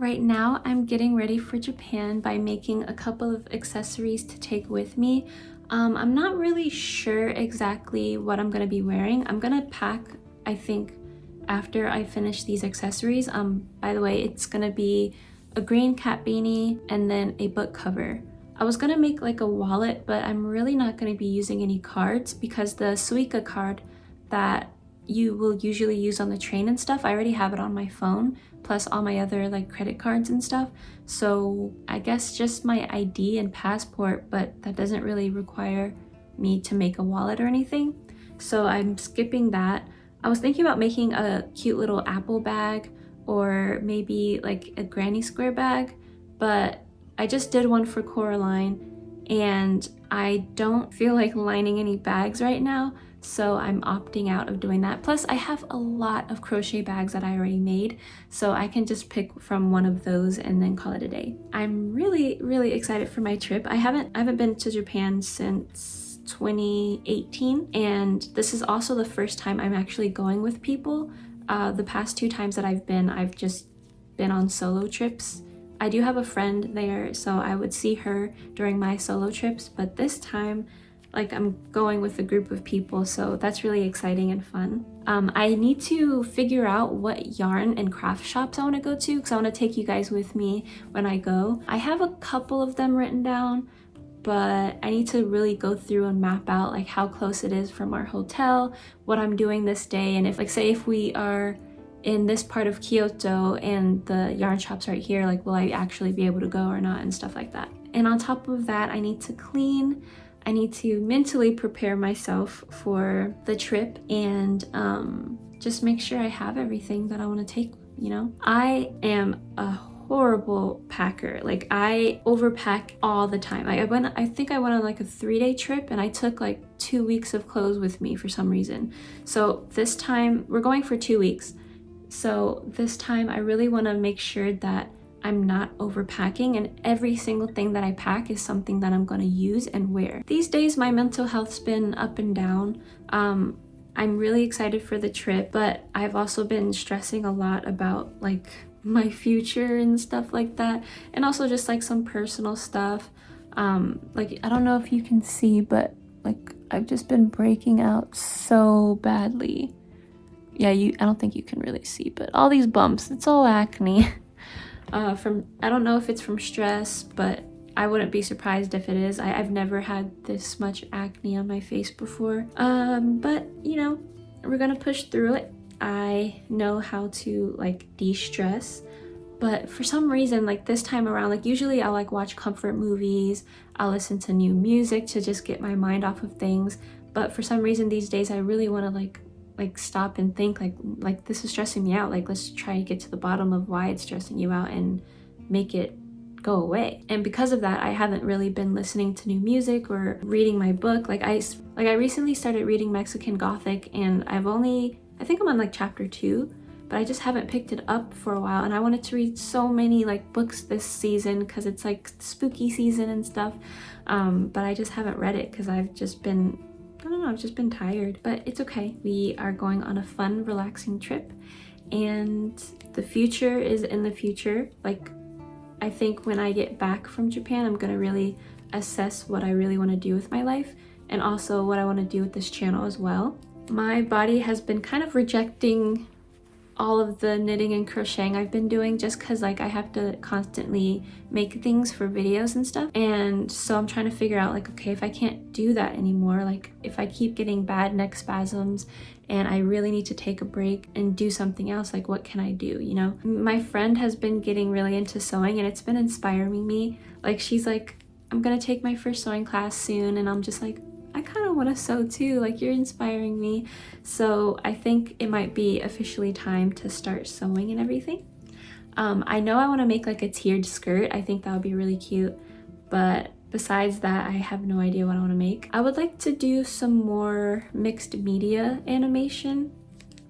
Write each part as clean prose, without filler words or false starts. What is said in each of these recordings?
Right now I'm getting ready for Japan by making a couple of accessories to take with me. I'm not really sure exactly what I'm gonna be wearing. I'm gonna pack, I think, after I finish these accessories. By the way, it's gonna be a green cat beanie and then a book cover. I was gonna make like a wallet, but I'm really not gonna be using any cards because the Suica card that you will usually use on the train and stuff, I already have it on my phone, plus all my other like credit cards and stuff. So I guess just my ID and passport, but that doesn't really require me to make a wallet or anything. So I'm skipping that. I was thinking about making a cute little apple bag or maybe like a granny square bag, but I just did one for Coraline and I don't feel like lining any bags right now, so I'm opting out of doing that. Plus I have a lot of crochet bags that I already made, so I can just pick from one of those and then call it a day. I'm really excited for my trip. I haven't been to Japan since 2018, and this is also the first time I'm actually going with people. The past 2 times that I've been, I've just been on solo trips. I do have a friend there, so I would see her during my solo trips, but this time, like, I'm going with a group of people, so that's really exciting and fun. I need to figure out what yarn and craft shops I want to go to because I want to take you guys with me when I go. I have a couple of them written down, but I need to really go through and map out like how close it is from our hotel, what I'm doing this day, and if, like, say if we are in this part of Kyoto and the yarn shop's right here, like, will I actually be able to go or not, and stuff like that. And on top of that, I need to clean. I need to mentally prepare myself for the trip and just make sure I have everything that I want to take, you know? I am a horrible packer. Like, I overpack all the time. I think I went on like a 3-day trip and I took like 2 weeks of clothes with me for some reason. So this time, we're going for 2 weeks. So this time I really want to make sure that I'm not overpacking and every single thing that I pack is something that I'm going to use and wear. These days my mental health's been up and down. I'm really excited for the trip, but I've also been stressing a lot about like my future and stuff like that, and also just like some personal stuff. Like, I don't know if you can see, but like I've just been breaking out so badly. Yeah, I don't think you can really see, but all these bumps, it's all acne. I don't know if it's from stress, but I wouldn't be surprised if it is. I've never had this much acne on my face before. But you know, we're gonna push through it. I know how to like de-stress, but for some reason, like this time around, like usually I'll like watch comfort movies, I'll listen to new music to just get my mind off of things. But for some reason these days, I really want to like stop and think like this is stressing me out. Like, let's try to get to the bottom of why it's stressing you out and make it go away. And because of that, I haven't really been listening to new music or reading my book. Like I recently started reading Mexican Gothic, and I think I'm on like chapter 2, but I just haven't picked it up for a while, and I wanted to read so many like books this season because it's like spooky season and stuff, but I just haven't read it because I've just been tired. But it's okay. We are going on a fun, relaxing trip, and the future is in the future. Like, I think when I get back from Japan, I'm gonna really assess what I really want to do with my life, and also what I want to do with this channel as well. My body has been kind of rejecting all of the knitting and crocheting I've been doing just because like I have to constantly make things for videos and stuff, and so I'm trying to figure out like, okay, if I can't do that anymore, like if I keep getting bad neck spasms and I really need to take a break and do something else, like what can I do, you know? My friend has been getting really into sewing and it's been inspiring me. Like, she's like, I'm gonna take my first sewing class soon, and I'm just like, I kind of want to sew too, like you're inspiring me. So I think it might be officially time to start sewing and everything. I know I want to make like a tiered skirt. I think that would be really cute, but besides that, I have no idea what I want to make. I would like to do some more mixed media animation.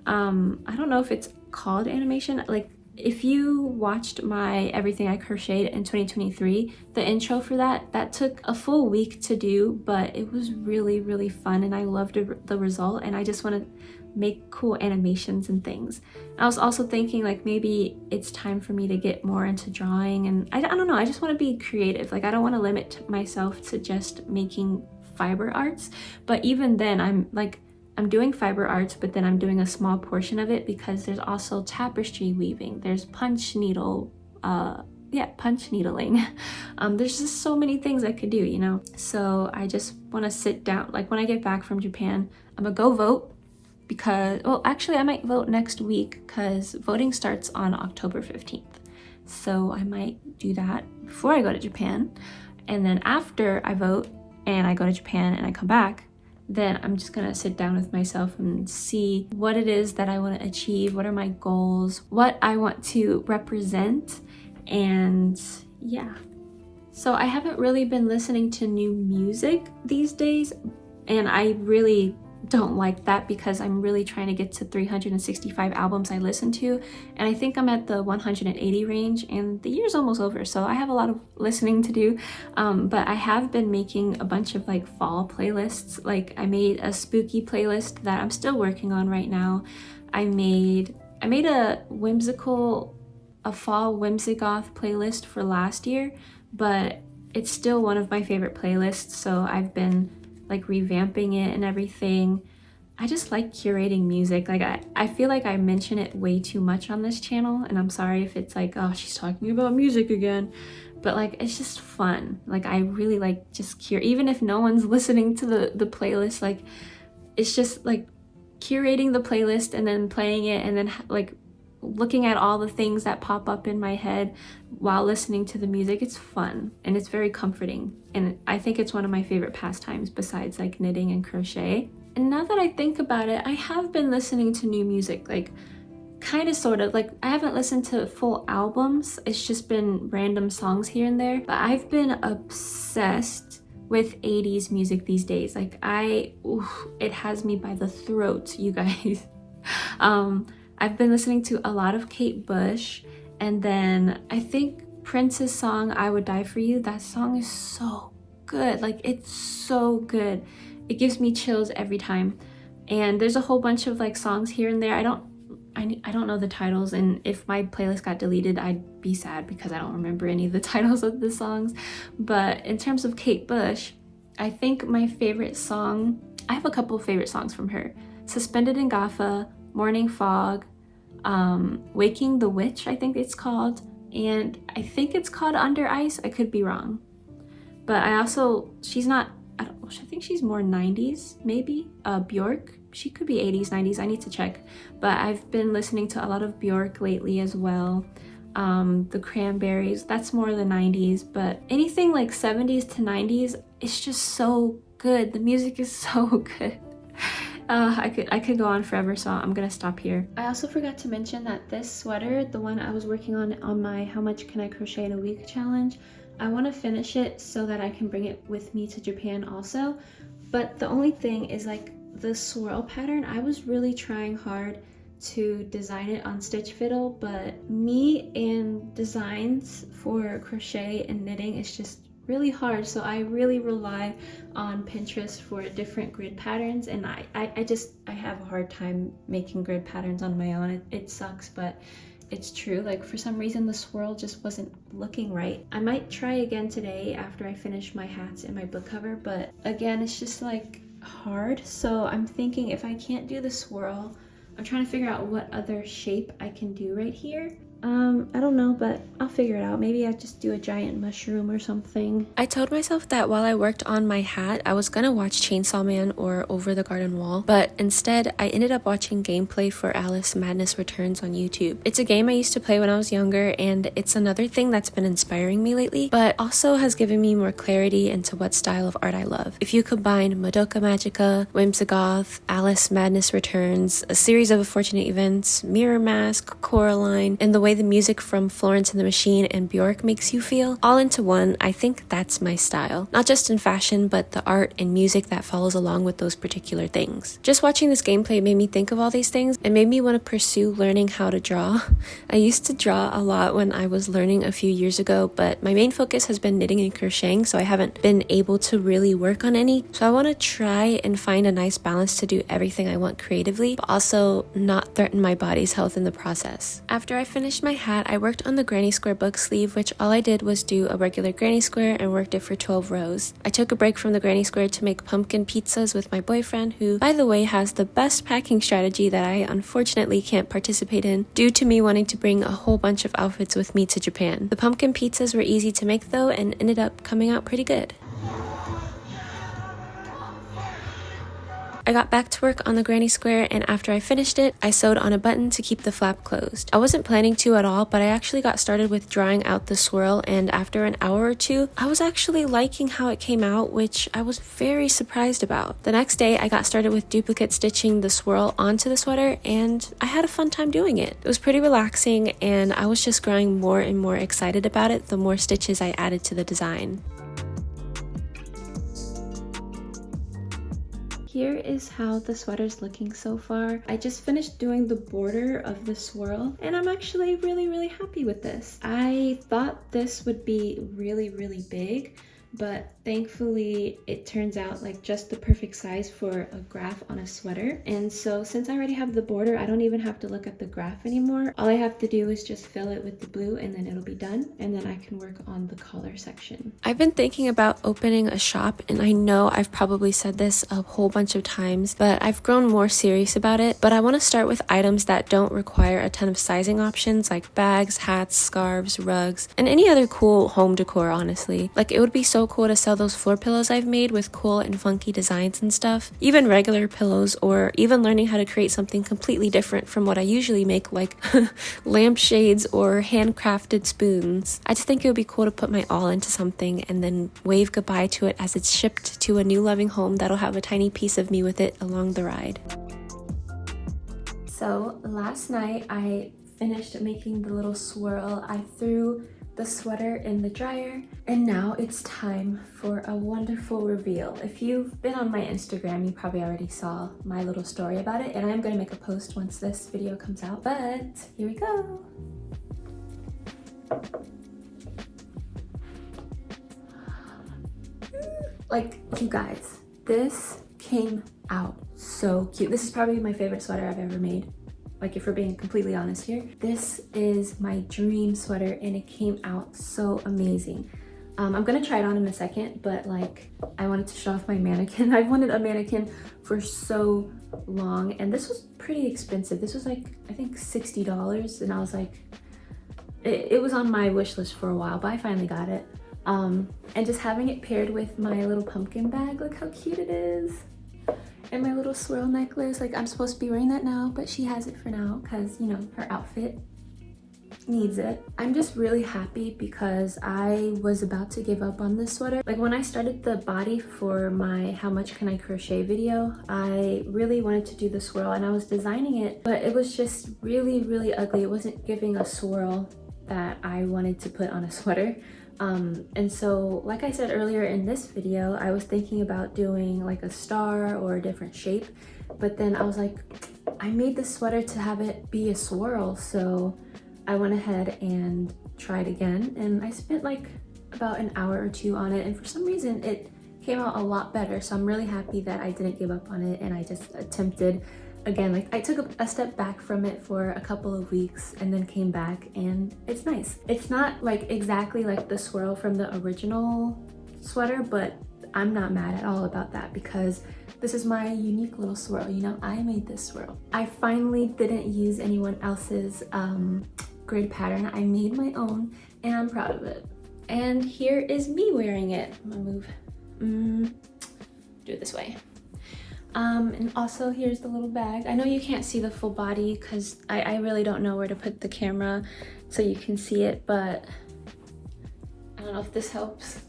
I don't know if it's called animation. Like, if you watched my Everything I Crocheted in 2023, the intro for that took a full week to do, but it was really fun and I loved the result, and I just want to make cool animations and things. I was also thinking like maybe it's time for me to get more into drawing, and I don't know, I just want to be creative. Like I don't want to limit myself to just making fiber arts, but even then I'm doing fiber arts, but then I'm doing a small portion of it because there's also tapestry weaving, there's punch needling. There's just so many things I could do, you know? So I just want to sit down. Like when I get back from Japan, I'm gonna go vote because, well, actually I might vote next week because voting starts on October 15th. So I might do that before I go to Japan. And then after I vote and I go to Japan and I come back, then I'm just gonna sit down with myself and see what it is that I want to achieve, what are my goals, what I want to represent, and yeah. So I haven't really been listening to new music these days, and I really don't like that because I'm really trying to get to 365 albums I listen to, and I think I'm at the 180 range, and the year's almost over, so I have a lot of listening to do. But I have been making a bunch of like fall playlists. Like I made a spooky playlist that I'm still working on right now. I made a fall whimsigoth playlist for last year, but it's still one of my favorite playlists, so I've been like revamping it and everything. I just like curating music. Like I feel like I mention it way too much on this channel, and I'm sorry if it's like, oh, she's talking about music again, but like it's just fun. Like I really like just even if no one's listening to the playlist, like it's just like curating the playlist and then playing it and then like looking at all the things that pop up in my head while listening to the music. It's fun and it's very comforting, and I think it's one of my favorite pastimes besides like knitting and crochet. And now that I think about it, I have been listening to new music, like kind of sort of. Like I haven't listened to full albums, it's just been random songs here and there, but I've been obsessed with 80s music these days. Like it has me by the throat, you guys. I've been listening to a lot of Kate Bush, and then I think Prince's song I Would Die For You. That song is so good. Like it's so good. It gives me chills every time. And there's a whole bunch of like songs here and there. I don't know the titles, and if my playlist got deleted, I'd be sad because I don't remember any of the titles of the songs. But in terms of Kate Bush, I think my favorite song, I have a couple of favorite songs from her. Suspended in Gaffa, Morning Fog, Waking the Witch, I think it's called, and I think it's called Under Ice. I could be wrong, but I think she's more 90s maybe. Bjork, she could be 80s, 90s, I need to check, but I've been listening to a lot of Bjork lately as well. The Cranberries, that's more the 90s, but anything like 70s to 90s, it's just so good. The music is so good. I could go on forever, so I'm gonna stop here. I also forgot to mention that this sweater, the one I was working on my How Much Can I Crochet in a Week challenge, I want to finish it so that I can bring it with me to Japan also. But the only thing is like the swirl pattern, I was really trying hard to design it on Stitch Fiddle, but me and designs for crochet and knitting is just really hard, so I really rely on Pinterest for different grid patterns, and I have a hard time making grid patterns on my own. It sucks, but it's true. Like for some reason the swirl just wasn't looking right. I might try again today after I finish my hats and my book cover, but again it's just like hard. So I'm thinking if I can't do the swirl, I'm trying to figure out what other shape I can do right here. I don't know, but I'll figure it out. Maybe I just do a giant mushroom or something. I told myself that while I worked on my hat, I was gonna watch Chainsaw Man or Over the Garden Wall, but instead I ended up watching gameplay for Alice Madness Returns on YouTube. It's a game I used to play when I was younger, and it's another thing that's been inspiring me lately, but also has given me more clarity into what style of art I love. If you combine Madoka Magica, Whimsigoth, Alice Madness Returns, a series of unfortunate events, Mirror Mask, Coraline, and the way way the music from Florence and the Machine and Bjork makes you feel, all into one. I think that's my style. Not just in fashion, but the art and music that follows along with those particular things. Just watching this gameplay made me think of all these things and made me want to pursue learning how to draw. I used to draw a lot when I was learning a few years ago, but my main focus has been knitting and crocheting, so I haven't been able to really work on any. So I want to try and find a nice balance to do everything I want creatively, but also not threaten my body's health in the process. After I finished my hat, I worked on the granny square book sleeve, which all I did was do a regular granny square and worked it for 12 rows. I took a break from the granny square to make pumpkin pizzas with my boyfriend, who, by the way, has the best packing strategy that I unfortunately can't participate in due to me wanting to bring a whole bunch of outfits with me to Japan. The pumpkin pizzas were easy to make though and ended up coming out pretty good. I got back to work on the granny square, and after I finished it, I sewed on a button to keep the flap closed. I wasn't planning to at all, but I actually got started with drawing out the swirl, and after an hour or two, I was actually liking how it came out, which I was very surprised about. The next day, I got started with duplicate stitching the swirl onto the sweater, and I had a fun time doing it. It was pretty relaxing, and I was just growing more and more excited about it the more stitches I added to the design. Here is how the sweater's looking so far. I just finished doing the border of the swirl, and I'm actually really happy with this. I thought this would be really big, but thankfully it turns out like just the perfect size for a graph on a sweater. And so since I already have the border, I don't even have to look at the graph anymore. All I have to do is just fill it with the blue, and then it'll be done, and then I can work on the collar section. I've been thinking about opening a shop, and I know I've probably said this a whole bunch of times, but I've grown more serious about it. But I want to start with items that don't require a ton of sizing options, like bags, hats, scarves, rugs, and any other cool home decor, honestly. Like, it would be so cool to sell those floor pillows I've made with cool and funky designs and stuff, even regular pillows, or even learning how to create something completely different from what I usually make, like lampshades or handcrafted spoons. I just think it would be cool to put my all into something and then wave goodbye to it as it's shipped to a new loving home that'll have a tiny piece of me with it along the ride. So last night I finished making the little swirl. I threw the sweater in the dryer, and now it's time for a wonderful reveal. If you've been on my Instagram, you probably already saw my little story about it, and I'm gonna make a post once this video comes out, but here we go. Like, you guys, this came out so cute. This is probably my favorite sweater I've ever made. Like, if we're being completely honest here, this is my dream sweater, and it came out so amazing. I'm gonna try it on in a second, but like, I wanted to show off my mannequin. I've wanted a mannequin for so long, and this was pretty expensive. This was like, I think $60, and I was like, it was on my wish list for a while, but I finally got it. And just having it paired with my little pumpkin bag, look how cute it is. And my little swirl necklace, like, I'm supposed to be wearing that now, but she has it for now because, you know, her outfit needs it. I'm just really happy because I was about to give up on this sweater. Like, when I started the body for my how much can I crochet video, I really wanted to do the swirl, and I was designing it, but it was just really ugly. It wasn't giving a swirl that I wanted to put on a sweater. And so, like I said earlier in this video, I was thinking about doing like a star or a different shape, but then I was like, I made this sweater to have it be a swirl, so I went ahead and tried again, and I spent like about an hour or two on it, and for some reason it came out a lot better. So I'm really happy that I didn't give up on it, and I just attempted again. Like, I took a step back from it for a couple of weeks and then came back, and it's nice. It's not like exactly like the swirl from the original sweater, but I'm not mad at all about that because this is my unique little swirl. You know, I made this swirl. I finally didn't use anyone else's grid pattern. I made my own, and I'm proud of it. And here is me wearing it. I'm gonna move, do it this way. And also here's the little bag. I know you can't see the full body because I really don't know where to put the camera so you can see it, but I don't know if this helps.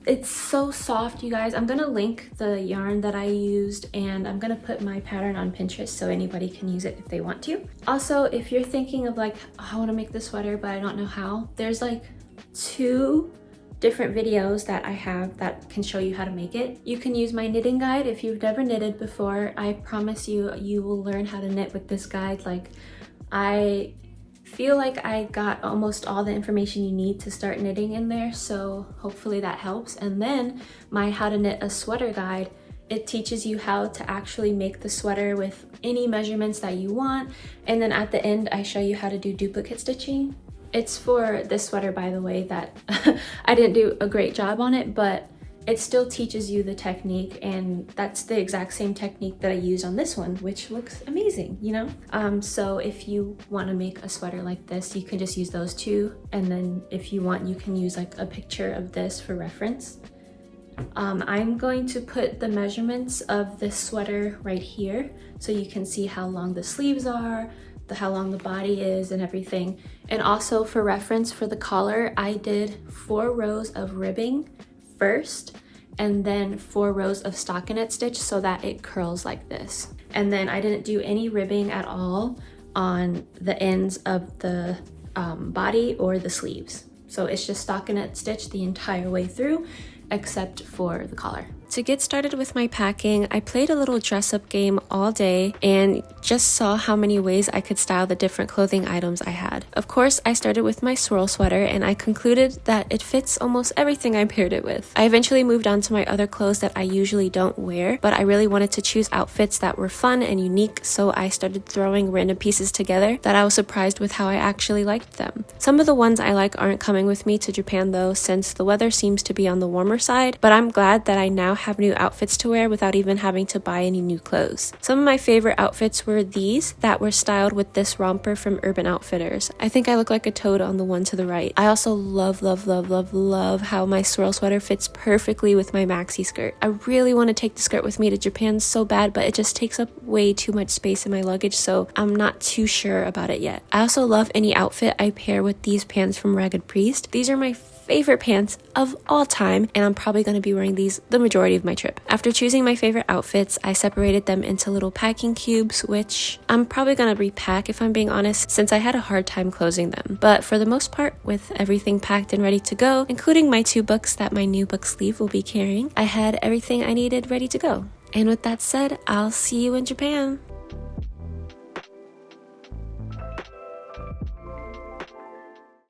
It's so soft, you guys. I'm gonna link the yarn that I used, and I'm gonna put my pattern on Pinterest so anybody can use it if they want to. Also, if you're thinking of like, oh, I want to make this sweater but I don't know how, there's like 2 different videos that I have that can show you how to make it. You can use my knitting guide if you've never knitted before. I promise you, you will learn how to knit with this guide. Like, I feel like I got almost all the information you need to start knitting in there, so hopefully that helps. And then my how to knit a sweater guide, it teaches you how to actually make the sweater with any measurements that you want. And then at the end, I show you how to do duplicate stitching. It's for this sweater, by the way, that I didn't do a great job on it, but it still teaches you the technique, and that's the exact same technique that I use on this one, which looks amazing, you know? So if you want to make a sweater like this, you can just use those 2, and then if you want, you can use like a picture of this for reference. I'm going to put the measurements of this sweater right here so you can see how long the sleeves are, how long the body is, and everything. And also for reference, for the collar, I did 4 rows of ribbing first, and then 4 rows of stockinette stitch so that it curls like this. And then I didn't do any ribbing at all on the ends of the body or the sleeves. So it's just stockinette stitch the entire way through, except for the collar. To get started with my packing, I played a little dress-up game all day and just saw how many ways I could style the different clothing items I had. Of course, I started with my swirl sweater, and I concluded that it fits almost everything I paired it with. I eventually moved on to my other clothes that I usually don't wear, but I really wanted to choose outfits that were fun and unique, so I started throwing random pieces together that I was surprised with how I actually liked them. Some of the ones I like aren't coming with me to Japan though, since the weather seems to be on the warmer side, but I'm glad that I now have new outfits to wear without even having to buy any new clothes. Some of my favorite outfits were these that were styled with this romper from Urban Outfitters. I think I look like a toad on the one to the right. I also love how my swirl sweater fits perfectly with my maxi skirt. I really want to take the skirt with me to Japan so bad, but it just takes up way too much space in my luggage, so I'm not too sure about it yet. I also love any outfit I pair with these pants from Ragged Priest. These are my favorite pants of all time, and I'm probably going to be wearing these the majority of my trip. After choosing my favorite outfits, I separated them into little packing cubes, which I'm probably going to repack if I'm being honest, since I had a hard time closing them. But for the most part, with everything packed and ready to go, including my 2 books that my new book sleeve will be carrying, I had everything I needed ready to go. And with that said, I'll see you in Japan.